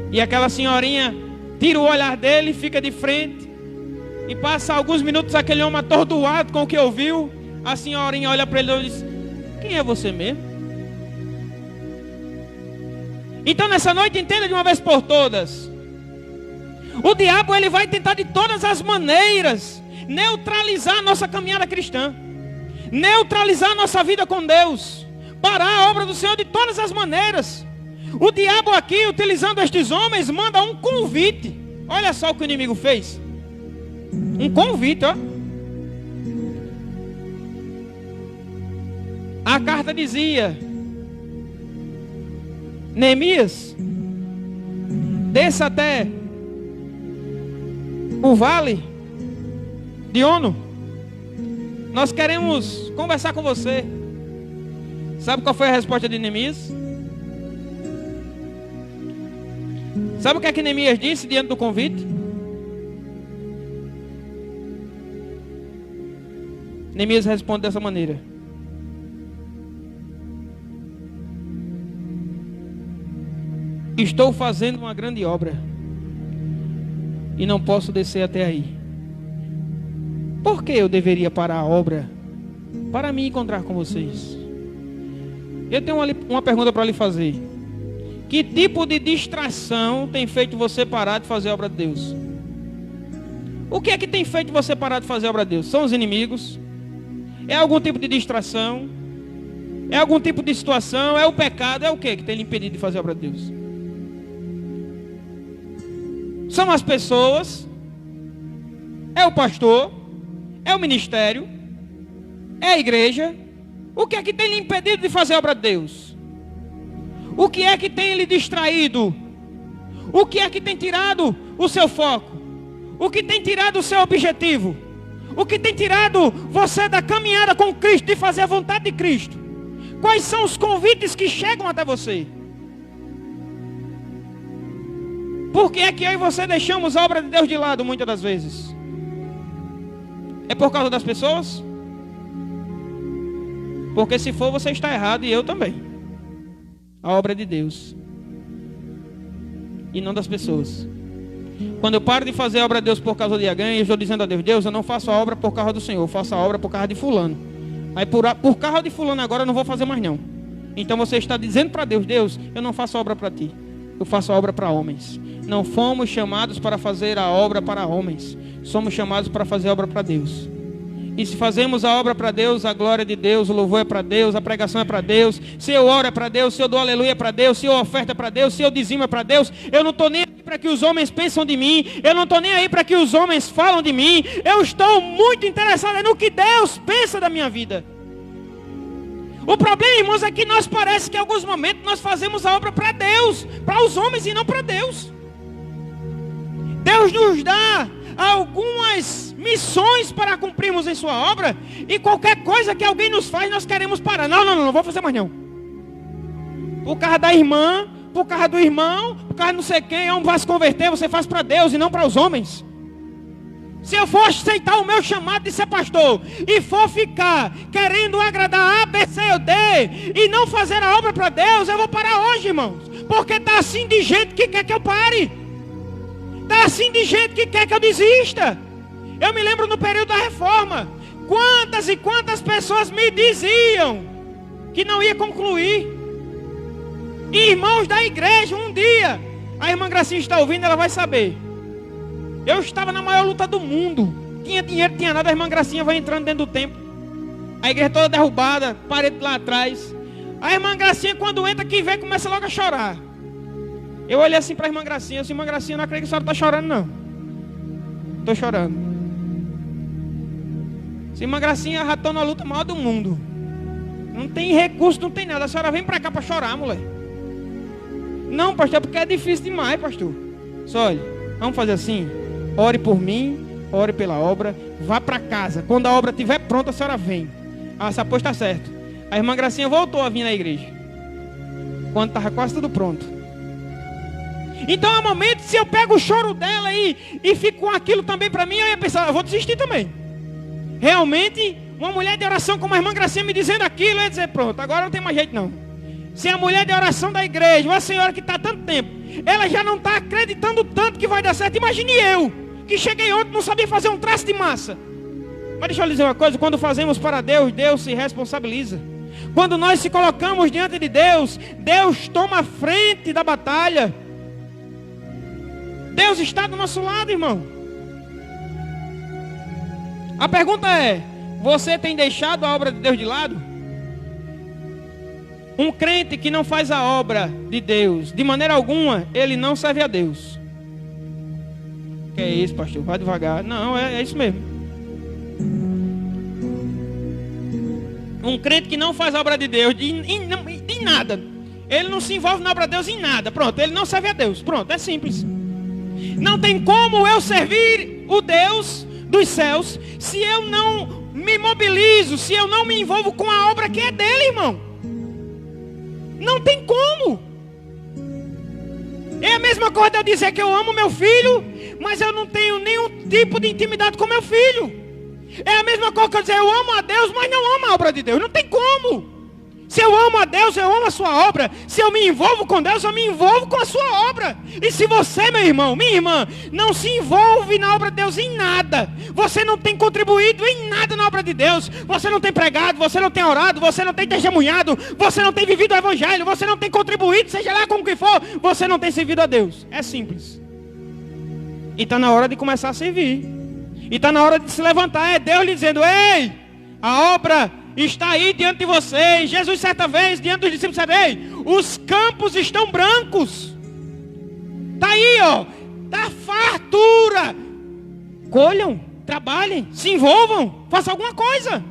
E aquela senhorinha tira o olhar dele, fica de frente, e passa alguns minutos aquele homem atordoado com o que ouviu. A senhorinha olha para ele e diz: quem é você mesmo? Então nessa noite entenda de uma vez por todas. O diabo ele vai tentar de todas as maneiras neutralizar a nossa caminhada cristã, neutralizar a nossa vida com Deus, parar a obra do Senhor de todas as maneiras. O diabo aqui, utilizando estes homens, manda um convite. Olha só o que o inimigo fez. Um convite, ó. A carta dizia: Neemias, desça até o vale de Ono. Nós queremos conversar com você. Sabe qual foi a resposta de Neemias? Sabe o que é que Neemias disse diante do convite? Neemias responde dessa maneira: estou fazendo uma grande obra e não posso descer até aí. Por que eu deveria parar a obra para me encontrar com vocês? Eu tenho uma pergunta para lhe fazer. Que tipo de distração tem feito você parar de fazer a obra de Deus? O que é que tem feito você parar de fazer a obra de Deus? São os inimigos? É algum tipo de distração? É algum tipo de situação? É o pecado? É o que tem lhe impedido de fazer a obra de Deus? São as pessoas? É o pastor? É o ministério? É a igreja? O que é que tem lhe impedido de fazer a obra de Deus? O que é que tem lhe distraído? O que é que tem tirado o seu foco? O que tem tirado o seu objetivo? O que tem tirado você da caminhada com Cristo, de fazer a vontade de Cristo? Quais são os convites que chegam até você? Por que é que eu e você deixamos a obra de Deus de lado muitas das vezes? É por causa das pessoas? Porque se for, você está errado, e eu também. A obra é de Deus e não das pessoas. Quando eu paro de fazer a obra de Deus por causa de alguém, eu estou dizendo a Deus: Deus, eu não faço a obra por causa do Senhor, eu faço a obra por causa de fulano. Aí por causa de fulano agora eu não vou fazer mais não. Então você está dizendo para Deus: Deus, eu não faço a obra para ti, eu faço a obra para homens. Não fomos chamados para fazer a obra para homens, somos chamados para fazer a obra para Deus. E se fazemos a obra para Deus, a glória é de Deus, o louvor é para Deus, a pregação é para Deus. Se eu oro é para Deus, se eu dou aleluia é para Deus, se eu oferta é para Deus, se eu dizimo é para Deus. Eu não estou nem aí para que os homens pensam de mim, eu não estou nem aí para que os homens falam de mim. Eu estou muito interessado no que Deus pensa da minha vida. O problema, irmãos, é que nós parece que em alguns momentos nós fazemos a obra para Deus, para os homens e não para Deus. Deus nos dá algumas missões para cumprirmos em sua obra, e qualquer coisa que alguém nos faz, nós queremos parar. Não vou fazer mais não. Por causa da irmã, por causa do irmão, por causa de não sei quem, um vai se converter, você faz para Deus e não para os homens. Se eu for aceitar o meu chamado de ser pastor e for ficar querendo agradar A, B, C ou D e não fazer a obra para Deus, eu vou parar hoje, irmãos. Porque está assim de gente que quer que eu pare. Está assim de gente que quer que eu desista. Eu me lembro no período da reforma, quantas e quantas pessoas me diziam que não ia concluir. E irmãos da igreja, um dia, a irmã Gracinha está ouvindo, ela vai saber. Eu estava na maior luta do mundo, tinha dinheiro, tinha nada, a irmã Gracinha vai entrando dentro do templo. A igreja toda derrubada, parede lá atrás. A irmã Gracinha, quando entra, que vem, começa logo a chorar. Eu olhei assim para a irmã Gracinha, eu disse: irmã Gracinha, não acredito que a senhora está chorando não. Estou chorando. Irmã Gracinha, já estou na luta maior do mundo. Não tem recurso, não tem nada. A senhora vem para cá para chorar, mulher. Não, pastor, porque é difícil demais, pastor. Só olha, vamos fazer assim. Ore por mim, ore pela obra, vá para casa. Quando a obra estiver pronta, a senhora vem. Ah, essa pois está certo. A irmã Gracinha voltou a vir na igreja, quando estava quase tudo pronto. Então há momentos, se eu pego o choro dela aí e fico com aquilo também para mim, eu ia pensar, eu vou desistir também. Realmente, uma mulher de oração como a irmã Gracinha me dizendo aquilo, eu ia dizer, pronto, agora não tem mais jeito não. Se a mulher de oração da igreja, uma senhora que está há tanto tempo, ela já não está acreditando tanto que vai dar certo, imagine eu, que cheguei ontem, não sabia fazer um traço de massa. Mas deixa eu lhe dizer uma coisa, quando fazemos para Deus, Deus se responsabiliza. Quando nós se colocamos diante de Deus, Deus toma a frente da batalha. Deus está do nosso lado, irmão. A pergunta é, você tem deixado a obra de Deus de lado? Um crente que não faz a obra de Deus, de maneira alguma, ele não serve a Deus. Que é isso, pastor? Vai devagar. Não, é isso mesmo. Um crente que não faz a obra de Deus, de nada. Ele não se envolve na obra de Deus em nada. Pronto, ele não serve a Deus. Pronto, é simples. Não tem como eu servir o Deus dos céus se eu não me mobilizo, se eu não me envolvo com a obra que é dele, irmão. Não tem como. É a mesma coisa de eu dizer que eu amo meu filho, mas eu não tenho nenhum tipo de intimidade com meu filho. É a mesma coisa que eu dizer, eu amo a Deus, mas não amo a obra de Deus. Não tem como. Se eu amo a Deus, eu amo a sua obra. Se eu me envolvo com Deus, eu me envolvo com a sua obra. E se você, meu irmão, minha irmã, não se envolve na obra de Deus em nada, você não tem contribuído em nada na obra de Deus, você não tem pregado, você não tem orado, você não tem testemunhado, você não tem vivido o evangelho, você não tem contribuído, seja lá como que for, você não tem servido a Deus. É simples. E está na hora de começar a servir. E está na hora de se levantar. É Deus lhe dizendo, ei, a obra está aí diante de vocês. Jesus certa vez, diante dos discípulos, disse, ei, os campos estão brancos. Está aí, ó. Está fartura. Colham, trabalhem, se envolvam, façam alguma coisa.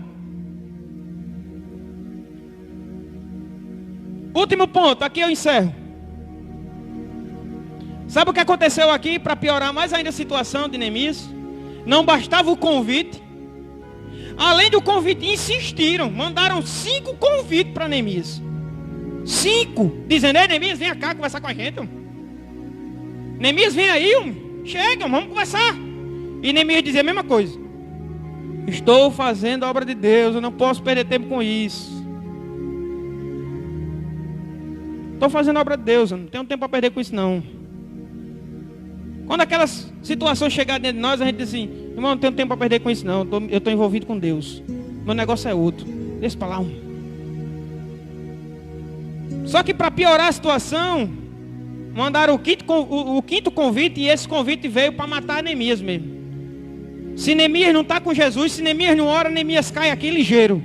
Último ponto, aqui eu encerro. Sabe o que aconteceu aqui para piorar mais ainda a situação de Neemias? Não bastava o convite. Além do convite, insistiram. Mandaram 5 convites para Neemias. 5. Dizendo, ei Neemias, vem cá conversar com a gente. Neemias, vem aí. Chega, vamos conversar. E Neemias dizia a mesma coisa. Estou fazendo a obra de Deus. Eu não posso perder tempo com isso. Estou fazendo a obra de Deus. Eu não tenho tempo para perder com isso não. Quando aquelas situações chegarem dentro de nós, a gente diz assim, irmão, não tenho tempo para perder com isso não, eu estou envolvido com Deus, meu negócio é outro, deixa para lá. Só que para piorar a situação, mandaram o quinto convite, e esse convite veio para matar Neemias mesmo. Se Neemias não está com Jesus, se Neemias não ora, Neemias cai aqui ligeiro.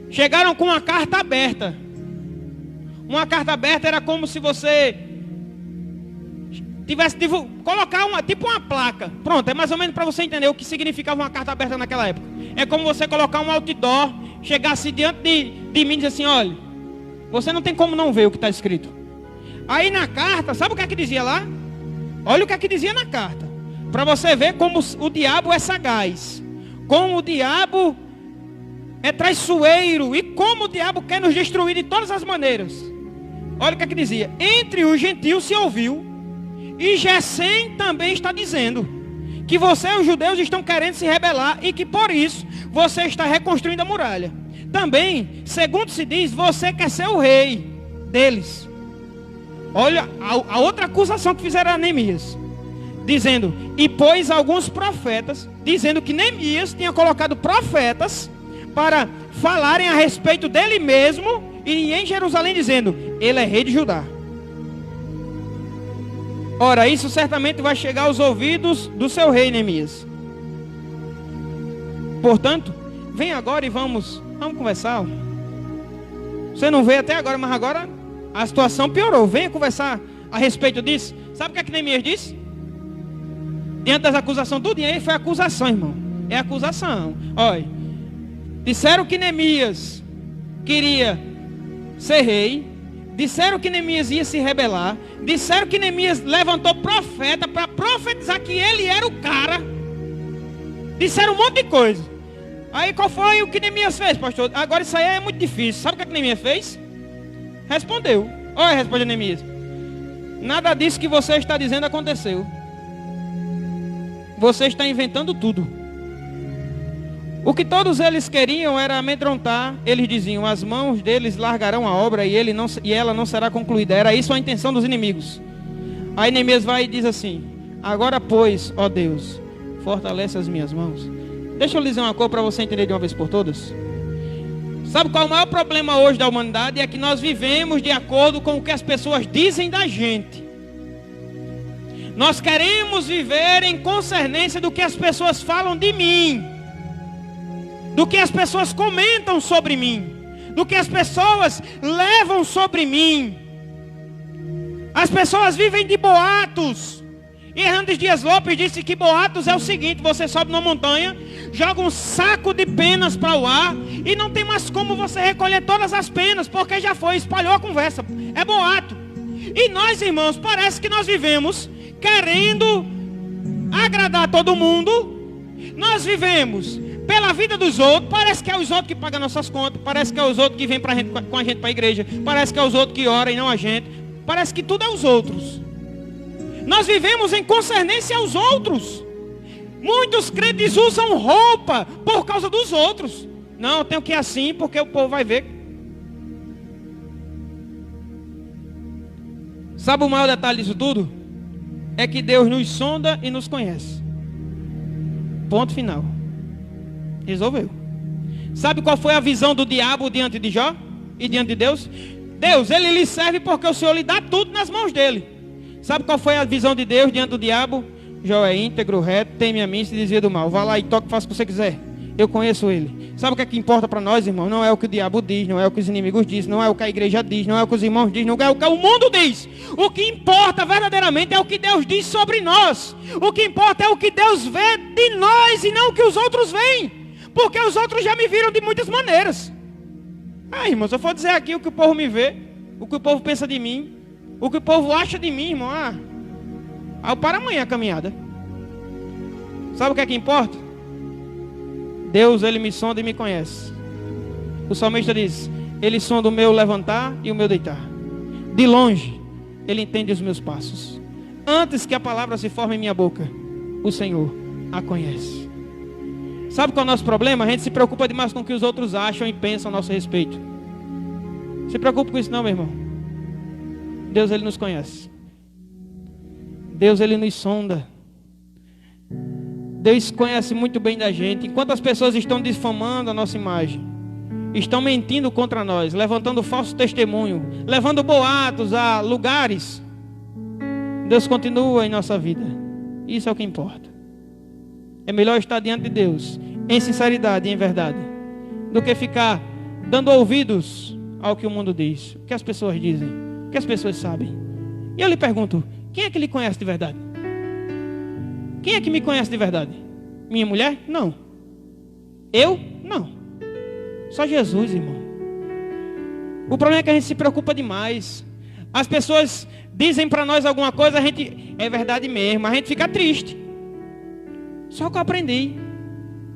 Chegaram com uma carta aberta. Uma carta aberta era como se você tivesse de colocar tipo uma placa. Pronto, é mais ou menos para você entender o que significava uma carta aberta naquela época. É como você colocar um outdoor, chegasse diante de mim e dizer assim, olha, você não tem como não ver o que está escrito. Aí na carta, sabe o que é que dizia lá? Olha o que é que dizia na carta. Para você ver como o diabo é sagaz. Como o diabo é traiçoeiro. E como o diabo quer nos destruir de todas as maneiras. Olha o que é que dizia. Entre os gentios se ouviu. E Gesem também está dizendo que você e os judeus estão querendo se rebelar e que por isso você está reconstruindo a muralha. Também, segundo se diz, você quer ser o rei deles. Olha a outra acusação que fizeram a Neemias. Dizendo, e pôs alguns profetas, dizendo que Neemias tinha colocado profetas para falarem a respeito dele mesmo e em Jerusalém dizendo, ele é rei de Judá. Ora, isso certamente vai chegar aos ouvidos do seu rei, Neemias. Portanto, vem agora e vamos conversar. Você não veio até agora, mas agora a situação piorou. Venha conversar a respeito disso. Sabe o que é que Neemias disse? Diante das acusações, tudo aí foi acusação, irmão. É acusação. Olha, disseram que Neemias queria ser rei. disseram que Neemias ia se rebelar, disseram que Neemias levantou profeta para profetizar que ele era o cara, disseram um monte de coisa. Aí qual foi o que Neemias fez, pastor? Agora isso aí é muito difícil. Sabe o que Neemias fez? Respondeu. Olha, respondeu Neemias: nada disso que você está dizendo aconteceu. Você está inventando tudo. O que todos eles queriam era amedrontar. Eles diziam: as mãos deles largarão a obra e ela não será concluída. Era isso a intenção dos inimigos. Aí Neemias vai e diz assim: agora pois, ó Deus, fortalece as minhas mãos. Deixa eu lhe dizer uma coisa para você entender de uma vez por todas. Sabe qual é o maior problema hoje da humanidade? É que nós vivemos de acordo com o que as pessoas dizem da gente. Nós queremos viver em concernência do que as pessoas falam de mim, do que as pessoas comentam sobre mim, do que as pessoas levam sobre mim. As pessoas vivem de boatos. E Hernandes Dias Lopes disse que boatos é o seguinte: você sobe numa montanha, joga um saco de penas para o ar e não tem mais como você recolher todas as penas, porque já foi, espalhou a conversa. É boato. E nós, irmãos, parece que nós vivemos querendo agradar todo mundo. Nós vivemos pela vida dos outros. Parece que é os outros que pagam nossas contas, parece que é os outros que vêm com a gente para a igreja, parece que é os outros que oram e não a gente. Parece que tudo é os outros. Nós vivemos em concernência aos outros. Muitos crentes usam roupa por causa dos outros. Não, eu tenho que ir assim porque o povo vai ver. Sabe o maior detalhe disso tudo? É que Deus nos sonda e nos conhece. Ponto final. Resolveu. Sabe qual foi a visão do diabo diante de Jó e diante de Deus? Deus, ele lhe serve porque o Senhor lhe dá tudo nas mãos dele. Sabe qual foi a visão de Deus diante do diabo? Jó é íntegro, reto, teme a mim, se desvia do mal. Vá lá e toque, faça o que você quiser. Eu conheço ele. Sabe o que é que importa para nós, irmão? Não é o que o diabo diz, não é o que os inimigos dizem, não é o que a igreja diz, não é o que os irmãos dizem, não é o que o mundo diz. O que importa verdadeiramente é o que Deus diz sobre nós. O que importa é o que Deus vê de nós e não o que os outros veem. Porque os outros já me viram de muitas maneiras. Ah, irmão, se eu for dizer aqui o que o povo me vê, o que o povo pensa de mim, o que o povo acha de mim, irmão, eu paro amanhã a caminhada. Sabe o que é que importa? Deus, ele me sonda e me conhece. O salmista diz: ele sonda o meu levantar e o meu deitar. De longe, ele entende os meus passos. Antes que a palavra se forme em minha boca, o Senhor a conhece. Sabe qual é o nosso problema? A gente se preocupa demais com o que os outros acham e pensam a nosso respeito. Se preocupe com isso não, meu irmão. Deus, ele nos conhece. Deus, ele nos sonda. Deus conhece muito bem da gente. Enquanto as pessoas estão difamando a nossa imagem, estão mentindo contra nós, levantando falso testemunho, levando boatos a lugares, Deus continua em nossa vida. Isso é o que importa. É melhor estar diante de Deus em sinceridade e em verdade, do que ficar dando ouvidos ao que o mundo diz, o que as pessoas dizem, o que as pessoas sabem. E eu lhe pergunto: quem é que lhe conhece de verdade? Quem é que me conhece de verdade? Minha mulher? Não. Eu? Não. Só Jesus, irmão. O problema é que a gente se preocupa demais. As pessoas dizem para nós alguma coisa, a gente, é verdade mesmo, a gente fica triste. Só que eu aprendi.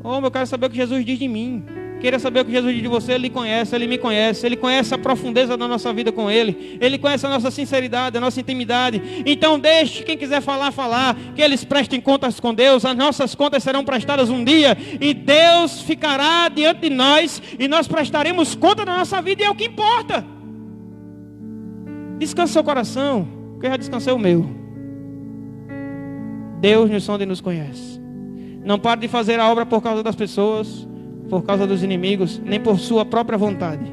Eu quero saber o que Jesus diz de mim. Queira saber o que Jesus diz de você, ele conhece, ele me conhece. Ele conhece a profundeza da nossa vida com ele. Ele conhece a nossa sinceridade, a nossa intimidade. Então deixe quem quiser falar, que eles prestem contas com Deus. As nossas contas serão prestadas um dia, e Deus ficará diante de nós, e nós prestaremos conta da nossa vida, e é o que importa. Descanse seu coração, que eu já descansei o meu. Deus nos sonda e nos conhece. Não pare de fazer a obra por causa das pessoas, por causa dos inimigos, nem por sua própria vontade.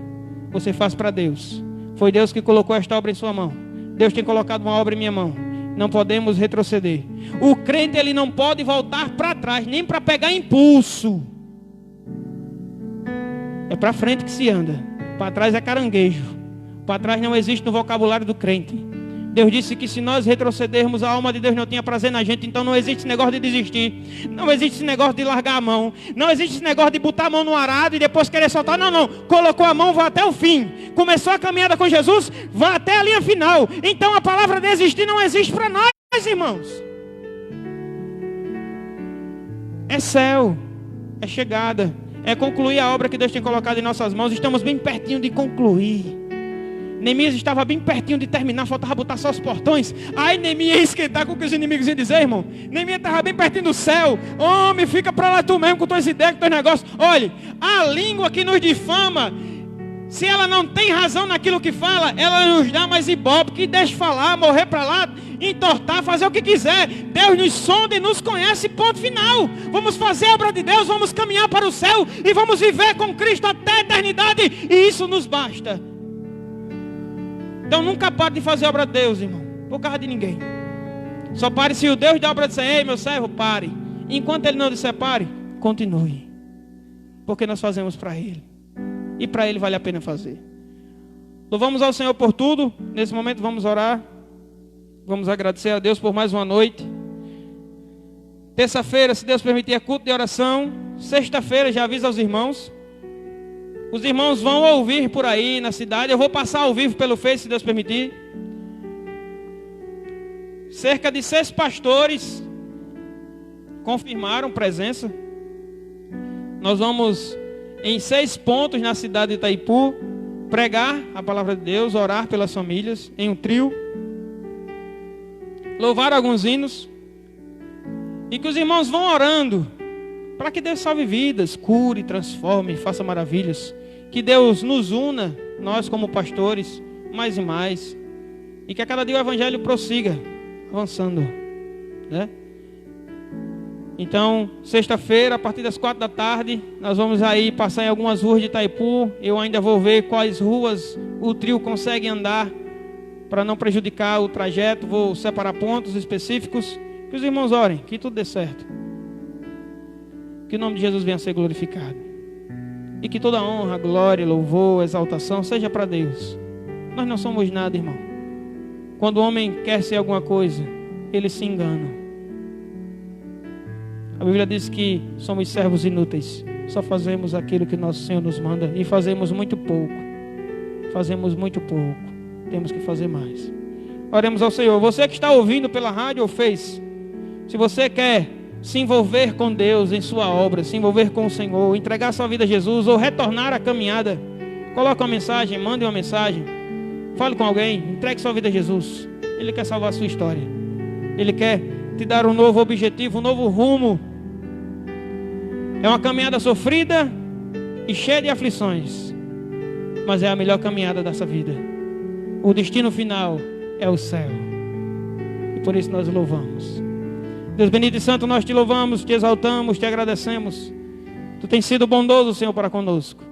Você faz para Deus. Foi Deus que colocou esta obra em sua mão. Deus tem colocado uma obra em minha mão. Não podemos retroceder. O crente, ele não pode voltar para trás, nem para pegar impulso. É para frente que se anda. Para trás é caranguejo. Para trás não existe no vocabulário do crente. Deus disse que se nós retrocedermos, a alma de Deus não tinha prazer na gente. Então não existe esse negócio de desistir. Não existe esse negócio de largar a mão. Não existe esse negócio de botar a mão no arado e depois querer soltar. Não, não. Colocou a mão, vai até o fim. Começou a caminhada com Jesus, vai até a linha final. Então a palavra desistir não existe para nós, irmãos. É céu. É chegada. É concluir a obra que Deus tem colocado em nossas mãos. Estamos bem pertinho de concluir. Neemias estava bem pertinho de terminar, faltava botar só os portões. Aí Neemias ia esquentar com o que os inimigos iam dizer, irmão. Neemias estava bem pertinho do céu. Homem, fica para lá tu mesmo com tuas ideias, com teus negócios. Olha, a língua que nos difama, se ela não tem razão naquilo que fala, ela nos dá mais ibope, que deixa falar, morrer para lá, entortar, fazer o que quiser. Deus nos sonda e nos conhece, ponto final. Vamos fazer a obra de Deus, vamos caminhar para o céu e vamos viver com Cristo até a eternidade, e isso nos basta. Então nunca pare de fazer a obra de Deus, irmão, por causa de ninguém. Só pare se o Deus da obra disser: ei, meu servo, pare. Enquanto Ele não disser pare, continue. Porque nós fazemos para Ele. E para Ele vale a pena fazer. Louvamos ao Senhor por tudo. Nesse momento vamos orar. Vamos agradecer a Deus por mais uma noite. Terça-feira, se Deus permitir, é culto de oração. Sexta-feira, já avisa aos irmãos. Os irmãos vão ouvir por aí na cidade. Eu vou passar ao vivo pelo Face, se Deus permitir. Cerca de 6 pastores confirmaram presença. Nós vamos em 6 pontos na cidade de Itaipu pregar a palavra de Deus, orar pelas famílias em um trio, louvar alguns hinos, e que os irmãos vão orando para que Deus salve vidas, cure, transforme, faça maravilhas. Que Deus nos una, nós como pastores, mais e mais. E que a cada dia o Evangelho prossiga, avançando, né? Então, sexta-feira, a partir das 4 da tarde, nós vamos aí passar em algumas ruas de Itaipu. Eu ainda vou ver quais ruas o trio consegue andar, para não prejudicar o trajeto. Vou separar pontos específicos. Que os irmãos orem, que tudo dê certo. Que o nome de Jesus venha a ser glorificado. E que toda honra, glória, louvor, exaltação seja para Deus. Nós não somos nada, irmão. Quando o homem quer ser alguma coisa, ele se engana. A Bíblia diz que somos servos inúteis. Só fazemos aquilo que nosso Senhor nos manda. E fazemos muito pouco. Fazemos muito pouco. Temos que fazer mais. Oremos ao Senhor. Você que está ouvindo pela rádio ou Face, se você quer se envolver com Deus em sua obra, se envolver com o Senhor, entregar sua vida a Jesus ou retornar à caminhada, coloque uma mensagem, mande uma mensagem, fale com alguém, entregue sua vida a Jesus. Ele quer salvar a sua história. Ele quer te dar um novo objetivo, um novo rumo. É uma caminhada sofrida e cheia de aflições, mas é a melhor caminhada dessa vida. O destino final é o céu, e por isso nós o louvamos. Deus bendito e santo, nós te louvamos, te exaltamos, te agradecemos. Tu tens sido bondoso, Senhor, para conosco.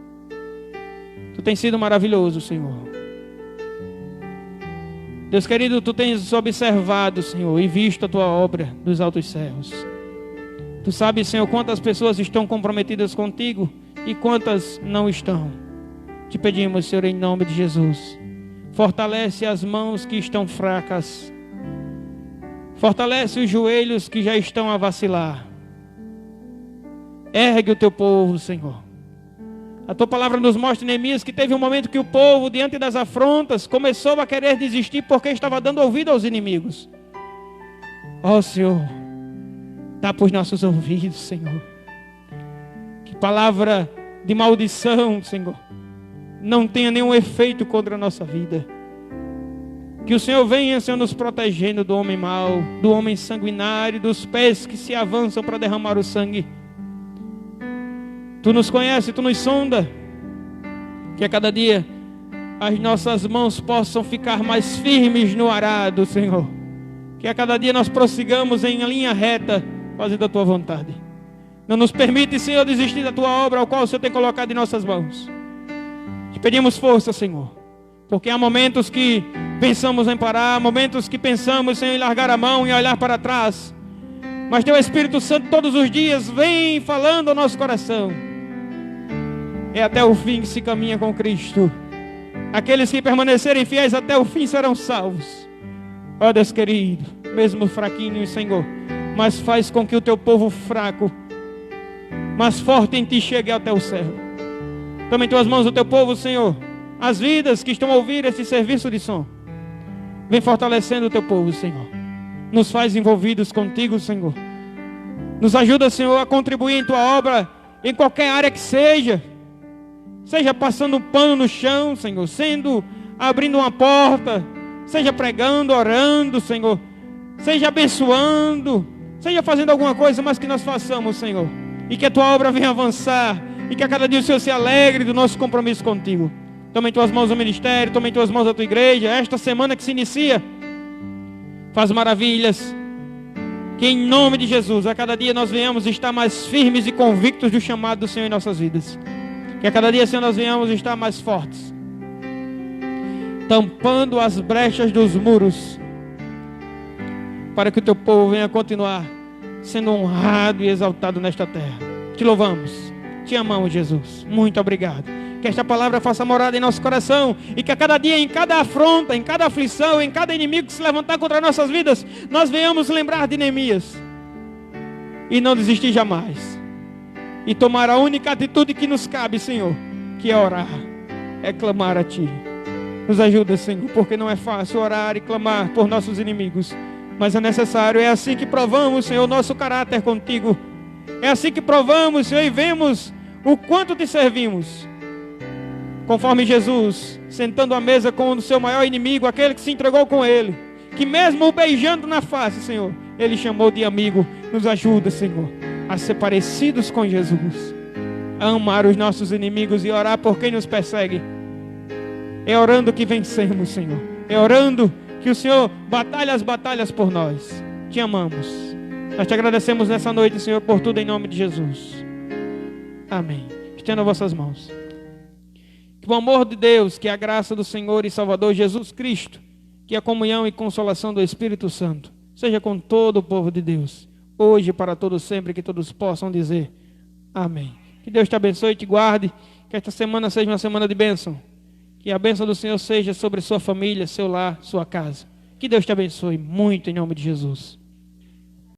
Tu tens sido maravilhoso, Senhor. Deus querido, tu tens observado, Senhor, e visto a tua obra dos altos céus. Tu sabes, Senhor, quantas pessoas estão comprometidas contigo e quantas não estão. Te pedimos, Senhor, em nome de Jesus, fortalece as mãos que estão fracas. Fortalece os joelhos que já estão a vacilar. Ergue o teu povo, Senhor. A tua palavra nos mostra em Neemias que teve um momento que o povo, diante das afrontas, começou a querer desistir porque estava dando ouvido aos inimigos. Ó Senhor, tapa os nossos ouvidos, Senhor. Que palavra de maldição, Senhor, não tenha nenhum efeito contra a nossa vida. Que o Senhor venha, Senhor, nos protegendo do homem mau, do homem sanguinário, dos pés que se avançam para derramar o sangue. Tu nos conheces, Tu nos sonda. Que a cada dia as nossas mãos possam ficar mais firmes no arado, Senhor. Que a cada dia nós prossigamos em linha reta, fazendo a Tua vontade. Não nos permite, Senhor, desistir da Tua obra, ao qual o Senhor tem colocado em nossas mãos. Te pedimos força, Senhor, porque há momentos que pensamos em parar, momentos que pensamos, Senhor, em largar a mão e olhar para trás. Mas Teu Espírito Santo todos os dias vem falando ao nosso coração. É até o fim que se caminha com Cristo. Aqueles que permanecerem fiéis até o fim serão salvos. Ó Deus querido, mesmo fraquinho, Senhor, mas faz com que o teu povo fraco, mas forte em ti, chegue até o céu. Toma em tuas mãos o teu povo, Senhor, as vidas que estão a ouvir esse serviço de som. Vem fortalecendo o teu povo, Senhor. Nos faz envolvidos contigo, Senhor. Nos ajuda, Senhor, a contribuir em tua obra, em qualquer área que seja. Seja passando um pano no chão, Senhor, abrindo uma porta, seja pregando, orando, Senhor, seja abençoando, seja fazendo alguma coisa, mas que nós façamos, Senhor, e que a tua obra venha avançar, e que a cada dia o Senhor se alegre do nosso compromisso contigo. Toma em tuas mãos o ministério, toma em tuas mãos a tua igreja, esta semana que se inicia, faz maravilhas, que em nome de Jesus, a cada dia nós venhamos estar mais firmes e convictos do chamado do Senhor em nossas vidas, que a cada dia, Senhor, nós venhamos estar mais fortes, tampando as brechas dos muros, para que o teu povo venha continuar sendo honrado e exaltado nesta terra. Te louvamos, te amamos, Jesus, muito obrigado. Que esta palavra faça morada em nosso coração, e que a cada dia, em cada afronta, em cada aflição, em cada inimigo que se levantar contra nossas vidas, nós venhamos lembrar de Neemias e não desistir jamais, e tomar a única atitude que nos cabe, Senhor, que é orar, é clamar a Ti. Nos ajuda, Senhor, porque não é fácil orar e clamar por nossos inimigos, mas é necessário. É assim que provamos, Senhor, o nosso caráter contigo. É assim que provamos, Senhor, e vemos o quanto Te servimos. Conforme Jesus, sentando à mesa com o seu maior inimigo, aquele que se entregou com Ele, que mesmo o beijando na face, Senhor, Ele chamou de amigo. Nos ajuda, Senhor, a ser parecidos com Jesus, a amar os nossos inimigos e orar por quem nos persegue. É orando que vencemos, Senhor. É orando que o Senhor batalha as batalhas por nós. Te amamos. Nós te agradecemos nessa noite, Senhor, por tudo em nome de Jesus. Amém. Estenda vossas mãos. Que o amor de Deus, que a graça do Senhor e Salvador Jesus Cristo, que a comunhão e consolação do Espírito Santo seja com todo o povo de Deus, hoje e para todos sempre, que todos possam dizer amém. Que Deus te abençoe e te guarde. Que esta semana seja uma semana de bênção. Que a bênção do Senhor seja sobre sua família, seu lar, sua casa. Que Deus te abençoe muito em nome de Jesus.